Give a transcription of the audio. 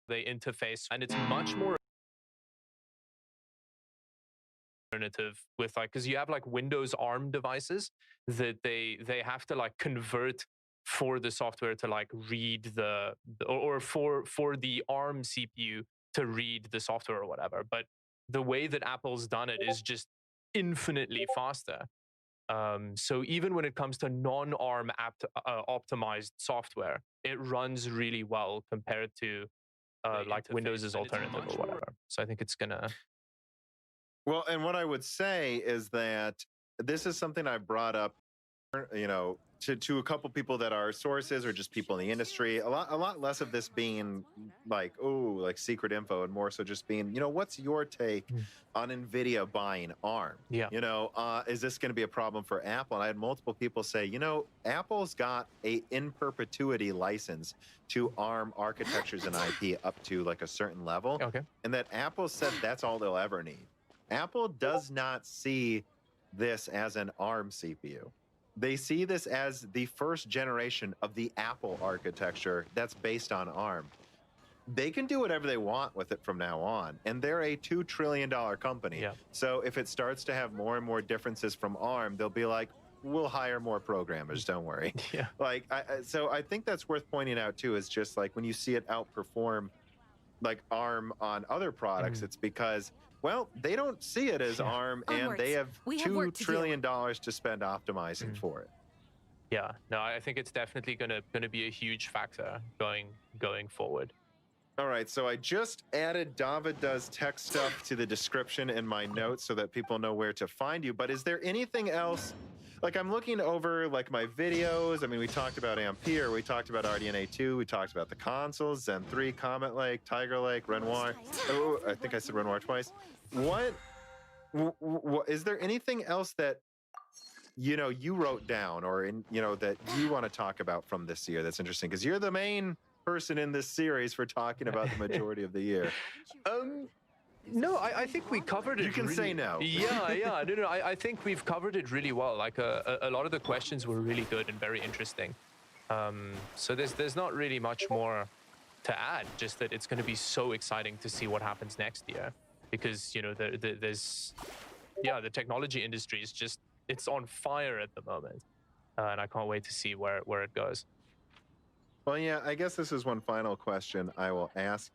they interface, and it's much more alternative with like because you have like Windows ARM devices that they have to like convert for the software to like read or for the ARM CPU to read the software or whatever. But the way that Apple's done it is just infinitely faster. So even when it comes to non-ARM optimized software, it runs really well compared to like Windows's alternative or whatever. So I think it's gonna. Well, and what I would say is that this is something I brought up, to a couple people that are sources or just people in the industry. A lot less of this being like, oh, like secret info, and more so just being, what's your take on NVIDIA buying ARM? Yeah. Is this going to be a problem for Apple? And I had multiple people say, Apple's got a in perpetuity license to ARM architectures and IP up to like a certain level. Okay. And that Apple said that's all they'll ever need. Apple does not see this as an ARM CPU. They see this as the first generation of the Apple architecture that's based on ARM. They can do whatever they want with it from now on, and they're a $2 trillion company. Yeah. So if it starts to have more and more differences from ARM, they'll be like, we'll hire more programmers, don't worry. Yeah. So I think that's worth pointing out too, is just like when you see it outperform like ARM on other products, it's because, well, they don't see it as ARM, and they have $2 trillion to spend optimizing for it. Yeah, no, I think it's definitely gonna be a huge factor going forward. All right, so I just added David Does Tech Stuff to the description in my notes so that people know where to find you. But is there anything else? Like, I'm looking over like my videos. I mean, we talked about Ampere, we talked about RDNA 2, we talked about the consoles, Zen 3, Comet Lake, Tiger Lake, Renoir. Oh, I think I said Renoir twice. What is there anything else that you wrote down, or that you want to talk about from this year that's interesting? Because you're the main person in this series for talking about the majority of the year. No, I think we covered it. You can say no. Yeah. No. I think we've covered it really well. Like a lot of the questions were really good and very interesting. So there's not really much more to add. Just that it's going to be so exciting to see what happens next year, because there's the technology industry is just it's on fire at the moment, and I can't wait to see where it goes. Well, yeah, I guess this is one final question I will ask